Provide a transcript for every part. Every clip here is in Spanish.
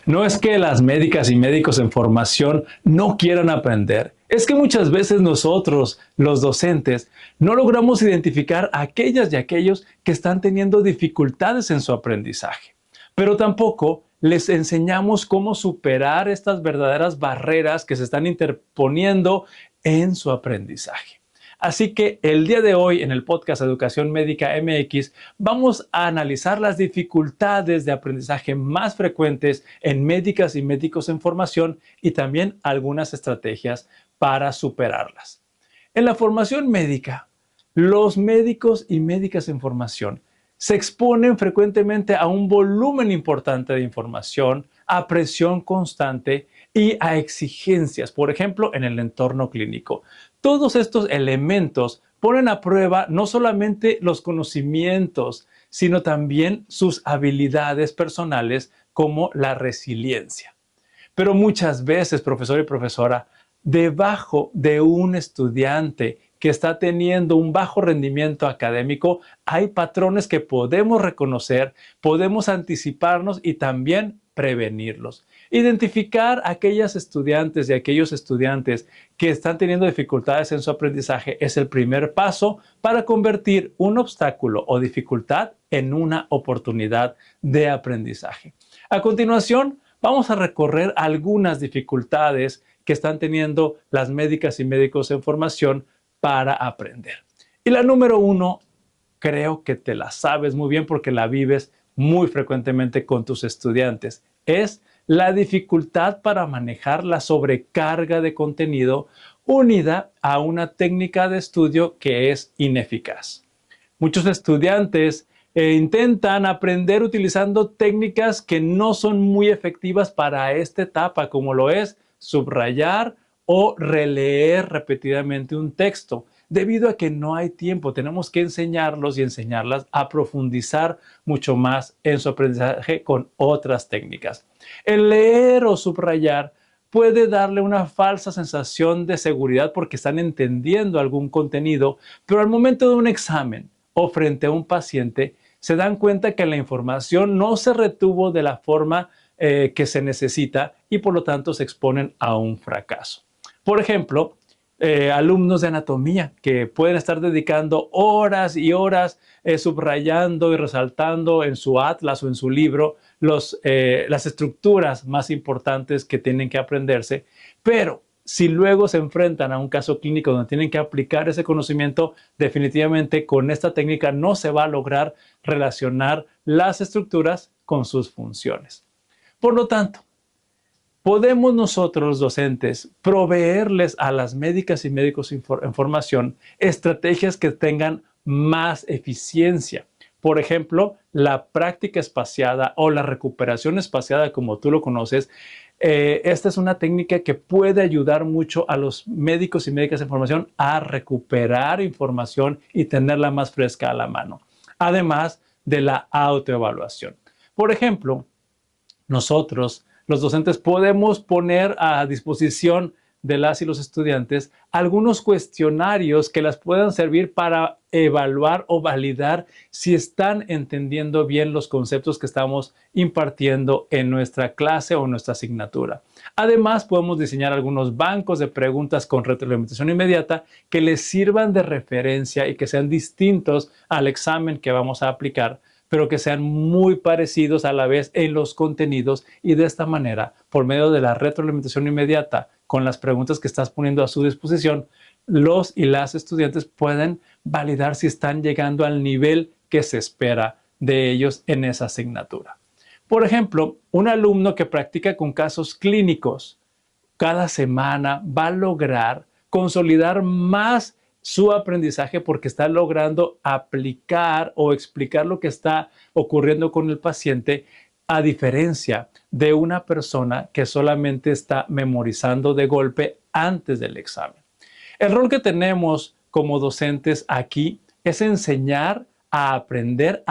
No es que las médicas y médicos en formación no quieran aprender, es que muchas veces nosotros, los docentes, no logramos identificar a aquellas y aquellos que están teniendo dificultades en su aprendizaje. Pero tampoco les enseñamos cómo superar estas verdaderas barreras que se están interponiendo en su aprendizaje. Así que el día de hoy en el podcast Educación Médica MX vamos a analizar las dificultades de aprendizaje más frecuentes en médicas y médicos en formación y también algunas estrategias para superarlas. En la formación médica, los médicos y médicas en formación se exponen frecuentemente a un volumen importante de información, a presión constante y a exigencias, por ejemplo, en el entorno clínico. Todos estos elementos ponen a prueba no solamente los conocimientos, sino también sus habilidades personales como la resiliencia. Pero muchas veces, profesor y profesora, debajo de un estudiante que está teniendo un bajo rendimiento académico, hay patrones que podemos reconocer, podemos anticiparnos y también prevenirlos. Identificar a aquellas estudiantes y aquellos estudiantes que están teniendo dificultades en su aprendizaje es el primer paso para convertir un obstáculo o dificultad en una oportunidad de aprendizaje. A continuación, vamos a recorrer algunas dificultades que están teniendo las médicas y médicos en formación para aprender. Y la número uno, creo que te la sabes muy bien porque la vives muy frecuentemente con tus estudiantes, es la dificultad para manejar la sobrecarga de contenido unida a una técnica de estudio que es ineficaz. Muchos estudiantes intentan aprender utilizando técnicas que no son muy efectivas para esta etapa, como lo es subrayar o releer repetidamente un texto. Debido a que no hay tiempo, tenemos que enseñarlos y enseñarlas a profundizar mucho más en su aprendizaje con otras técnicas. El leer o subrayar puede darle una falsa sensación de seguridad porque están entendiendo algún contenido, pero al momento de un examen o frente a un paciente, se dan cuenta que la información no se retuvo de la forma que se necesita y por lo tanto se exponen a un fracaso. Por ejemplo, alumnos de anatomía que pueden estar dedicando horas y horas subrayando y resaltando en su atlas o en su libro las estructuras más importantes que tienen que aprenderse, pero si luego se enfrentan a un caso clínico donde tienen que aplicar ese conocimiento, definitivamente con esta técnica no se va a lograr relacionar las estructuras con sus funciones. Por lo tanto, podemos nosotros, los docentes, proveerles a las médicas y médicos en formación estrategias que tengan más eficiencia. Por ejemplo, la práctica espaciada o la recuperación espaciada, como tú lo conoces, esta es una técnica que puede ayudar mucho a los médicos y médicas en formación a recuperar información y tenerla más fresca a la mano. Además de la autoevaluación. Por ejemplo, nosotros, los docentes, podemos poner a disposición de las y los estudiantes algunos cuestionarios que las puedan servir para evaluar o validar si están entendiendo bien los conceptos que estamos impartiendo en nuestra clase o nuestra asignatura. Además, podemos diseñar algunos bancos de preguntas con retroalimentación inmediata que les sirvan de referencia y que sean distintos al examen que vamos a aplicar, pero que sean muy parecidos a la vez en los contenidos y de esta manera, por medio de la retroalimentación inmediata con las preguntas que estás poniendo a su disposición, los y las estudiantes pueden validar si están llegando al nivel que se espera de ellos en esa asignatura. Por ejemplo, un alumno que practica con casos clínicos cada semana va a lograr consolidar más su aprendizaje porque está logrando aplicar o explicar lo que está ocurriendo con el paciente, a diferencia de una persona que solamente está memorizando de golpe antes del examen. El rol que tenemos como docentes aquí es enseñar a aprender,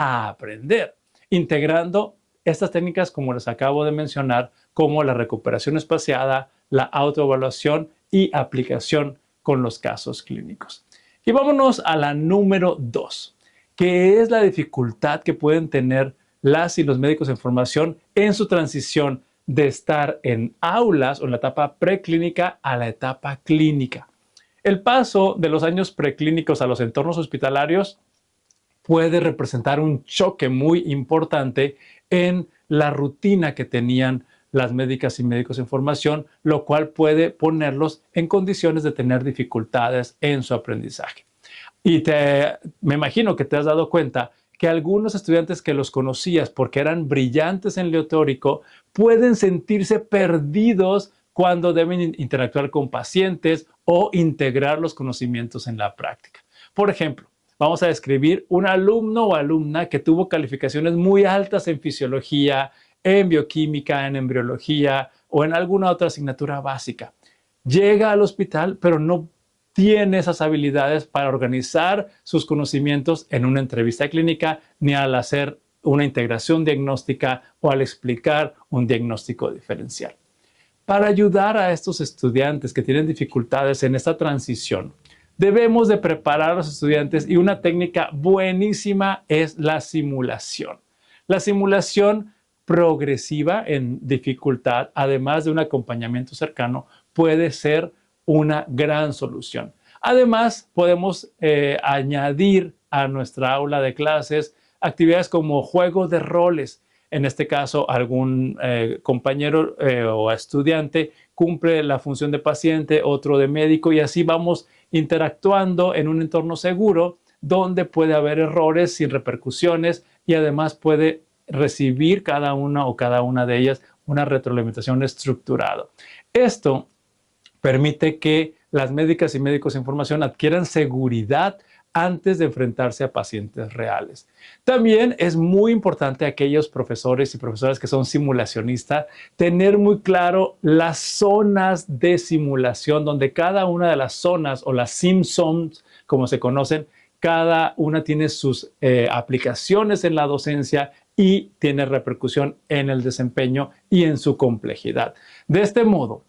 integrando estas técnicas, como les acabo de mencionar, como la recuperación espaciada, la autoevaluación y aplicación con los casos clínicos. Y vámonos a la número 2, que es la dificultad que pueden tener las y los médicos en formación en su transición de estar en aulas o en la etapa preclínica a la etapa clínica. El paso de los años preclínicos a los entornos hospitalarios puede representar un choque muy importante en la rutina que tenían las médicas y médicos en formación, lo cual puede ponerlos en condiciones de tener dificultades en su aprendizaje. Y me imagino que te has dado cuenta que algunos estudiantes que los conocías porque eran brillantes en lo teórico pueden sentirse perdidos cuando deben interactuar con pacientes o integrar los conocimientos en la práctica. Por ejemplo, vamos a describir un alumno o alumna que tuvo calificaciones muy altas en fisiología, en bioquímica, en embriología o en alguna otra asignatura básica. Llega al hospital, pero no tiene esas habilidades para organizar sus conocimientos en una entrevista clínica ni al hacer una integración diagnóstica o al explicar un diagnóstico diferencial. Para ayudar a estos estudiantes que tienen dificultades en esta transición, debemos de preparar a los estudiantes y una técnica buenísima es la simulación. La simulación progresiva en dificultad, además de un acompañamiento cercano, puede ser una gran solución. Además, podemos añadir a nuestra aula de clases actividades como juegos de roles. En este caso, algún compañero o estudiante cumple la función de paciente, otro de médico, y así vamos interactuando en un entorno seguro donde puede haber errores sin repercusiones y además puede recibir cada una de ellas una retroalimentación estructurada. Esto permite que las médicas y médicos en formación adquieran seguridad antes de enfrentarse a pacientes reales. También es muy importante aquellos profesores y profesoras que son simulacionistas tener muy claro las zonas de simulación, donde cada una de las zonas o las sim zones, como se conocen, cada una tiene sus aplicaciones en la docencia y tiene repercusión en el desempeño y en su complejidad. De este modo,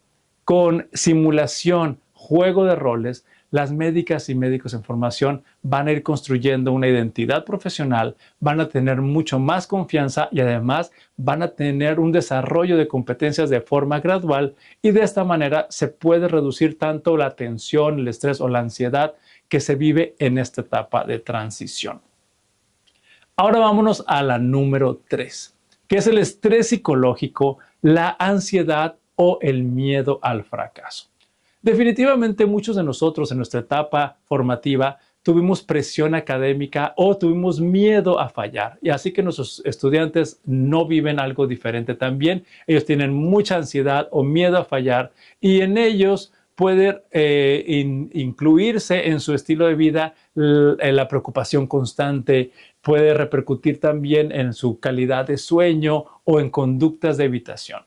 con simulación, juego de roles, las médicas y médicos en formación van a ir construyendo una identidad profesional, van a tener mucho más confianza y además van a tener un desarrollo de competencias de forma gradual y de esta manera se puede reducir tanto la tensión, el estrés o la ansiedad que se vive en esta etapa de transición. Ahora vámonos a la número 3, que es el estrés psicológico, la ansiedad o el miedo al fracaso. Definitivamente muchos de nosotros en nuestra etapa formativa tuvimos presión académica o tuvimos miedo a fallar. Y así que nuestros estudiantes no viven algo diferente también. Ellos tienen mucha ansiedad o miedo a fallar y en ellos puede incluirse en su estilo de vida la preocupación constante, puede repercutir también en su calidad de sueño o en conductas de evitación.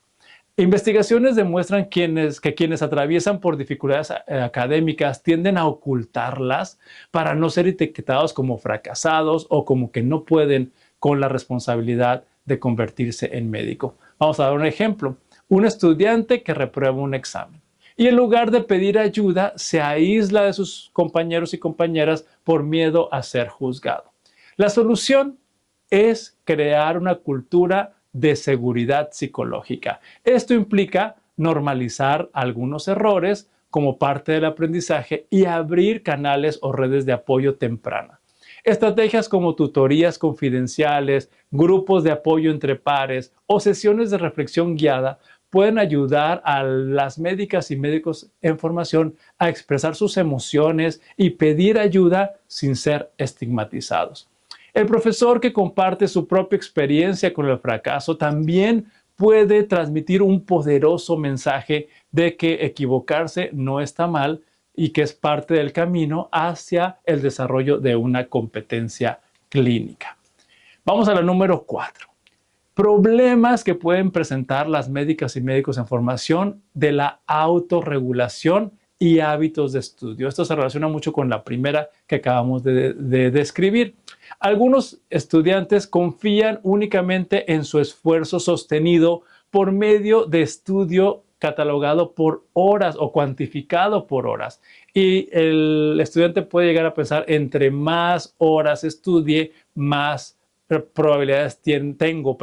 Investigaciones demuestran que quienes atraviesan por dificultades académicas tienden a ocultarlas para no ser etiquetados como fracasados o como que no pueden con la responsabilidad de convertirse en médico. Vamos a dar un ejemplo. Un estudiante que reprueba un examen y en lugar de pedir ayuda se aísla de sus compañeros y compañeras por miedo a ser juzgado. La solución es crear una cultura de seguridad psicológica. Esto implica normalizar algunos errores como parte del aprendizaje y abrir canales o redes de apoyo temprana. Estrategias como tutorías confidenciales, grupos de apoyo entre pares o sesiones de reflexión guiada pueden ayudar a las médicas y médicos en formación a expresar sus emociones y pedir ayuda sin ser estigmatizados. El profesor que comparte su propia experiencia con el fracaso también puede transmitir un poderoso mensaje de que equivocarse no está mal y que es parte del camino hacia el desarrollo de una competencia clínica. Vamos a la número 4. Problemas que pueden presentar las médicas y médicos en formación de la autorregulación y hábitos de estudio. Esto se relaciona mucho con la primera que acabamos de describir. Algunos estudiantes confían únicamente en su esfuerzo sostenido por medio de estudio catalogado por horas o cuantificado por horas. Y el estudiante puede llegar a pensar, entre más horas estudie, más probabilidades tengo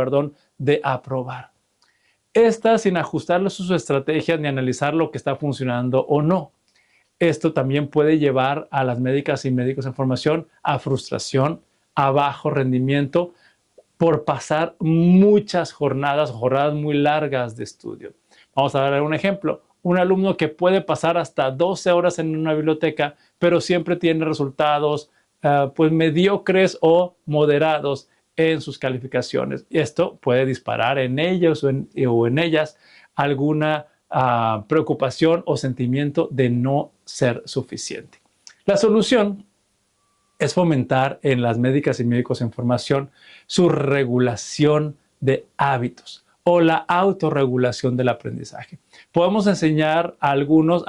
de aprobar. Esta sin ajustarle sus estrategias ni analizar lo que está funcionando o no. Esto también puede llevar a las médicas y médicos en formación a frustración, a bajo rendimiento, por pasar muchas jornadas o jornadas muy largas de estudio. Vamos a dar un ejemplo. Un alumno que puede pasar hasta 12 horas en una biblioteca, pero siempre tiene resultados pues mediocres o moderados en sus calificaciones. Y esto puede disparar en ellos o en ellas alguna preocupación o sentimiento de no ser suficiente. La solución es fomentar en las médicas y médicos en formación su regulación de hábitos o la autorregulación del aprendizaje. Podemos enseñar a algunos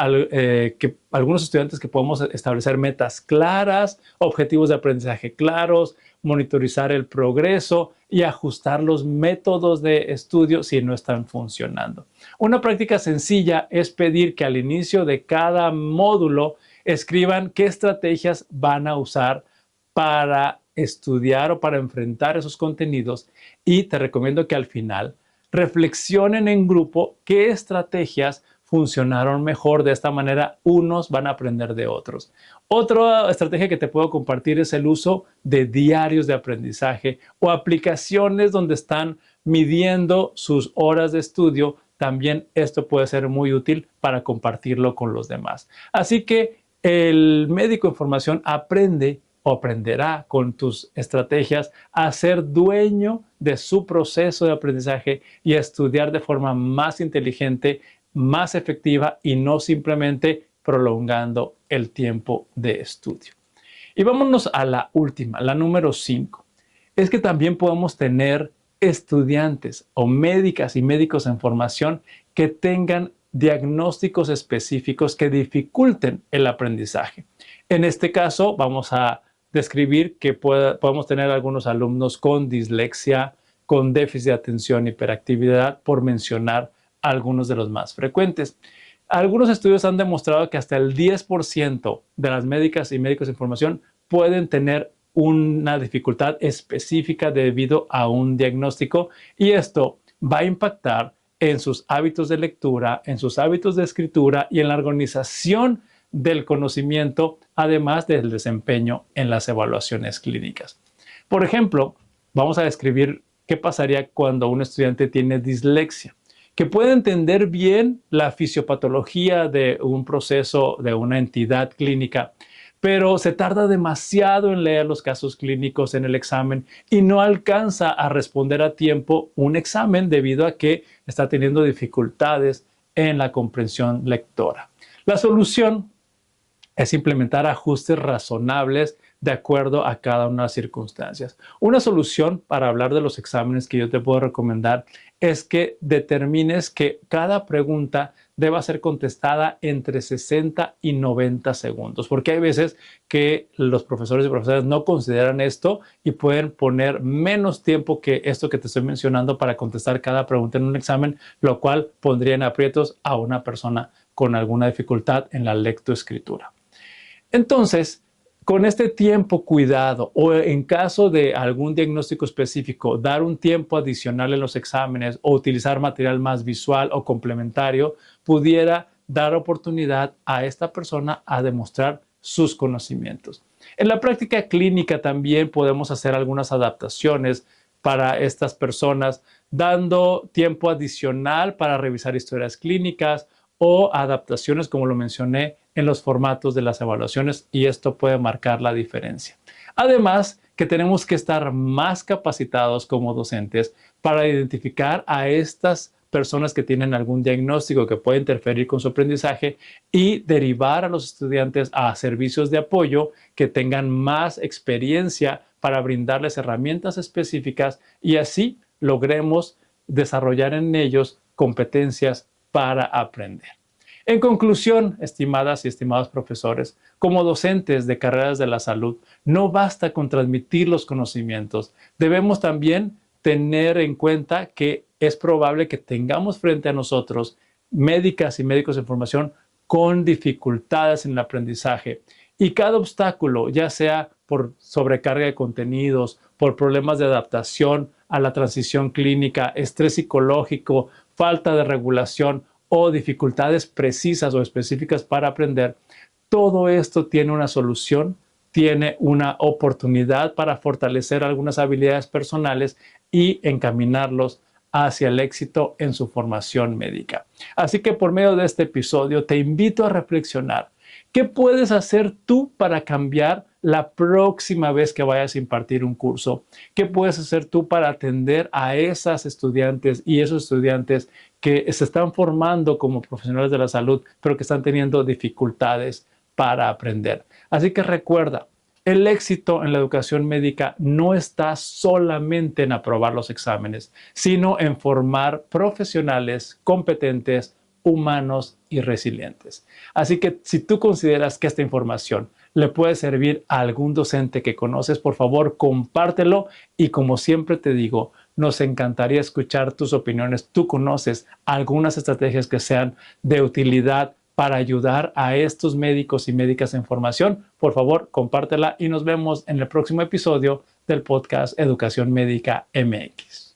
estudiantes que podemos establecer metas claras, objetivos de aprendizaje claros, monitorizar el progreso y ajustar los métodos de estudio si no están funcionando. Una práctica sencilla es pedir que al inicio de cada módulo escriban qué estrategias van a usar para estudiar o para enfrentar esos contenidos, y te recomiendo que al final reflexionen en grupo qué estrategias funcionaron mejor. De esta manera, unos van a aprender de otros. Otra estrategia que te puedo compartir es el uso de diarios de aprendizaje o aplicaciones donde están midiendo sus horas de estudio. También esto puede ser muy útil para compartirlo con los demás. Así que el médico en formación aprende o aprenderá con tus estrategias a ser dueño de su proceso de aprendizaje y a estudiar de forma más inteligente, más efectiva y no simplemente prolongando el tiempo de estudio. Y vámonos a la última, la número 5. Es que también podemos tener estudiantes o médicas y médicos en formación que tengan diagnósticos específicos que dificulten el aprendizaje. En este caso, vamos a describir que podemos tener algunos alumnos con dislexia, con déficit de atención, hiperactividad, por mencionar algunos de los más frecuentes. Algunos estudios han demostrado que hasta el 10% de las médicas y médicos en formación pueden tener una dificultad específica debido a un diagnóstico, y esto va a impactar en sus hábitos de lectura, en sus hábitos de escritura y en la organización del conocimiento, además del desempeño en las evaluaciones clínicas. Por ejemplo, vamos a describir qué pasaría cuando un estudiante tiene dislexia, que puede entender bien la fisiopatología de un proceso, de una entidad clínica, pero se tarda demasiado en leer los casos clínicos en el examen y no alcanza a responder a tiempo un examen debido a que está teniendo dificultades en la comprensión lectora. La solución es implementar ajustes razonables de acuerdo a cada una de las circunstancias. Una solución para hablar de los exámenes que yo te puedo recomendar es que determines que cada pregunta deba ser contestada entre 60 y 90 segundos, porque hay veces que los profesores y profesoras no consideran esto y pueden poner menos tiempo que esto que te estoy mencionando para contestar cada pregunta en un examen, lo cual pondría en aprietos a una persona con alguna dificultad en la lectoescritura. Entonces, con este tiempo cuidado o en caso de algún diagnóstico específico, dar un tiempo adicional en los exámenes o utilizar material más visual o complementario, pudiera dar oportunidad a esta persona a demostrar sus conocimientos. En la práctica clínica también podemos hacer algunas adaptaciones para estas personas, dando tiempo adicional para revisar historias clínicas o adaptaciones, como lo mencioné, en los formatos de las evaluaciones, y esto puede marcar la diferencia. Además, que tenemos que estar más capacitados como docentes para identificar a estas personas que tienen algún diagnóstico que puede interferir con su aprendizaje y derivar a los estudiantes a servicios de apoyo que tengan más experiencia para brindarles herramientas específicas y así logremos desarrollar en ellos competencias para aprender. En conclusión, estimadas y estimados profesores, como docentes de carreras de la salud, no basta con transmitir los conocimientos. Debemos también tener en cuenta que es probable que tengamos frente a nosotros médicas y médicos en formación con dificultades en el aprendizaje. Y cada obstáculo, ya sea por sobrecarga de contenidos, por problemas de adaptación a la transición clínica, estrés psicológico, falta de regulación o dificultades precisas o específicas para aprender, todo esto tiene una solución, tiene una oportunidad para fortalecer algunas habilidades personales y encaminarlos hacia el éxito en su formación médica. Así que por medio de este episodio te invito a reflexionar. ¿Qué puedes hacer tú para cambiar la próxima vez que vayas a impartir un curso? ¿Qué puedes hacer tú para atender a esas estudiantes y esos estudiantes que se están formando como profesionales de la salud, pero que están teniendo dificultades para aprender? Así que recuerda, el éxito en la educación médica no está solamente en aprobar los exámenes, sino en formar profesionales competentes, humanos y resilientes. Así que si tú consideras que esta información le puede servir a algún docente que conoces, por favor, compártelo y como siempre te digo, nos encantaría escuchar tus opiniones. Tú conoces algunas estrategias que sean de utilidad para ayudar a estos médicos y médicas en formación. Por favor, compártela y nos vemos en el próximo episodio del podcast Educación Médica MX.